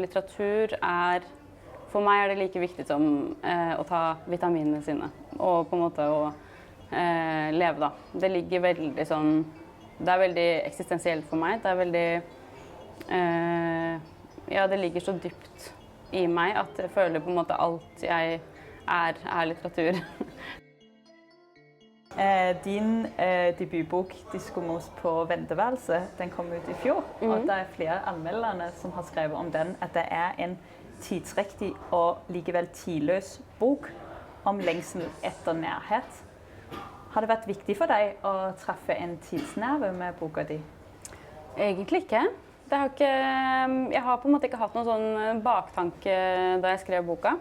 Litteratur for meg er det like viktig som å ta vitaminene sine og på en måte å leve da. Det ligger veldig sånn, det er veldig eksistensielt for meg. Det er veldig, ja, det ligger så dypt i meg at jeg føler på en måte alt jeg er litteratur. Din debutbok Diskos på venteværelse, den kom ut i fjor, og det er flere anmeldere som har skrevet om den, at det er en tidsriktig og likevel tidløs bok om lengsel etter nærhet. Har det vært viktig for deg å treffe en tidsnerve med boka di? Egentlig ikke. Jeg har på en måte ikke hatt noen sånn baktanke da jeg skrev boka.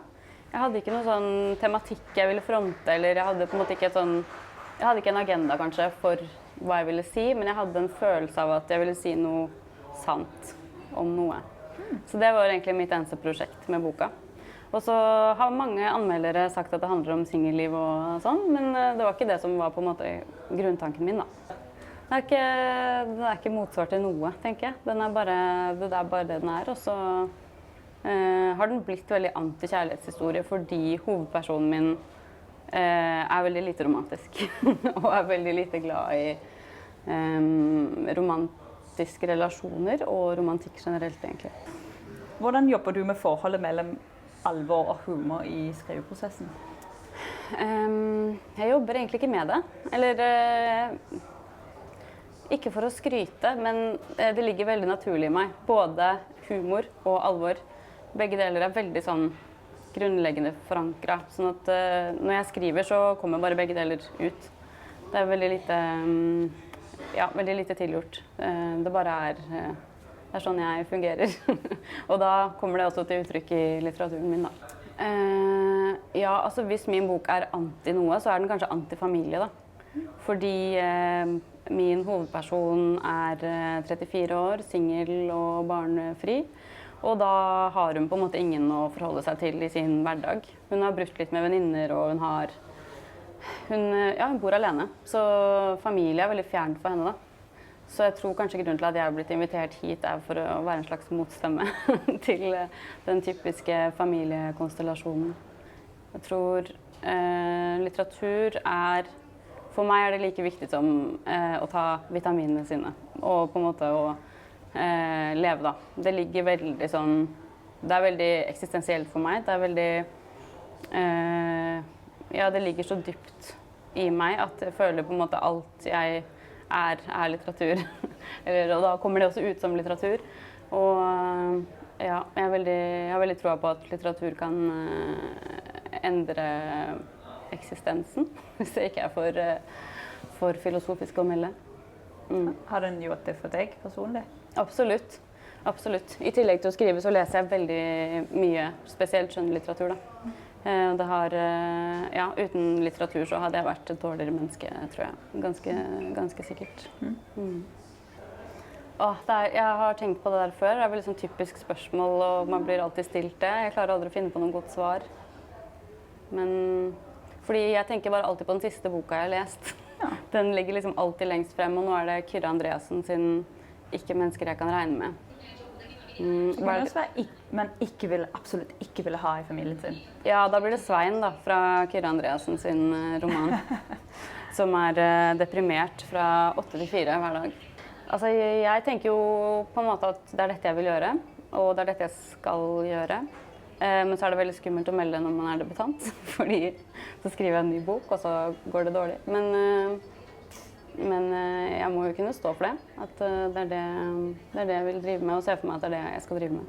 Jeg hadde ikke noen sånn tematikk jeg ville fronte, eller jeg hadde på en måte ikke jeg hadde ikke en agenda kanskje for hva jeg ville si, men jeg hadde en følelse av at jeg ville si noe sant om noe. Så det var egentlig mitt eneste prosjekt med boka. Og så har mange anmeldere sagt at det handler om singelliv og sånn, men det var ikke det som var på en måte grunntanken min da. Det er ikke motsvar til noe, tenker jeg. Det er bare det den er, og så har den blitt veldig anti-kjærlighetshistorie fordi hovedpersonen min er veldig lite romantisk og er veldig lite glad i romantiske relasjoner og romantikk generelt, egentlig. Hvordan jobber du med forholdet mellom alvor og humor i skriveprosessen? Jeg jobber egentlig ikke med det. Eller ikke for å skryte, men det ligger veldig naturlig i meg. Både humor og alvor. Begge deler er veldig sånn grunnleggende forankret. Sånn at når jeg skriver, så kommer bare begge deler ut. Det er veldig lite tilgjort. Det bare er sånn jeg fungerer. Og da kommer det også til uttrykk i litteraturen min, da. Ja, altså hvis min bok er anti noe, så er den kanskje anti-familie, da. Fordi min hovedperson er 34 år, singel og barnefri. Og da har hun på en måte ingen å forholde seg til i sin hverdag. Hun har brutt litt med venninner, og hun bor alene. Så familie er veldig fjernt for henne, da. Så jeg tror kanskje grunnen til at jeg har blitt invitert hit er for å være en slags motstemme til den typiske familiekonstellasjonen. Jeg tror litteratur for meg er det like viktig som å ta vitaminene sine og på en måte å leve da. Det ligger veldig sånn, det er veldig eksistensielt for meg. Det er veldig, ja, det ligger så dypt i meg at jeg føler på en måte alt jeg er litteratur. Og da kommer det også ut som litteratur. Og ja, jeg har veldig troa på at litteratur kan endre eksistensen, hvis det ikke er for filosofisk å melde. Har den gjort det for deg personlig? Absolutt. Absolutt. I tillegg til å skrive så leser jeg veldig mye, spesielt skjønnlitteratur, da. Ja, uten litteratur så hadde jeg vært et dårligere menneske, tror jeg. Ganske sikkert. Jeg har tenkt på det der før. Det er veldig sånn typisk spørsmål, og man blir alltid stilt det. Jeg klarer aldri å finne på noe godt svar. Men fordi jeg tenker bare alltid på den siste boka jeg har lest. Ja. Den ligger liksom alltid lengst frem, og nå er det Kyrre Andreassen sin «Ikke mennesker jeg kan regne med». Så kan det også være man absolutt ikke ville ha i familien sin? Ja, da blir det Svein da, fra Kyrre Andreassen sin roman, som er deprimert fra 8 til 4 hver dag. Altså, jeg tenker jo på en måte at det er dette jeg vil gjøre, og det er dette jeg skal gjøre. Men så er det veldig skummelt å melde når man er debutant, fordi så skriver jeg en ny bok, og så går det dårlig. Men jeg må jo kunne stå for det, at det er det jeg vil drive med, og se for meg at det er det jeg skal drive med.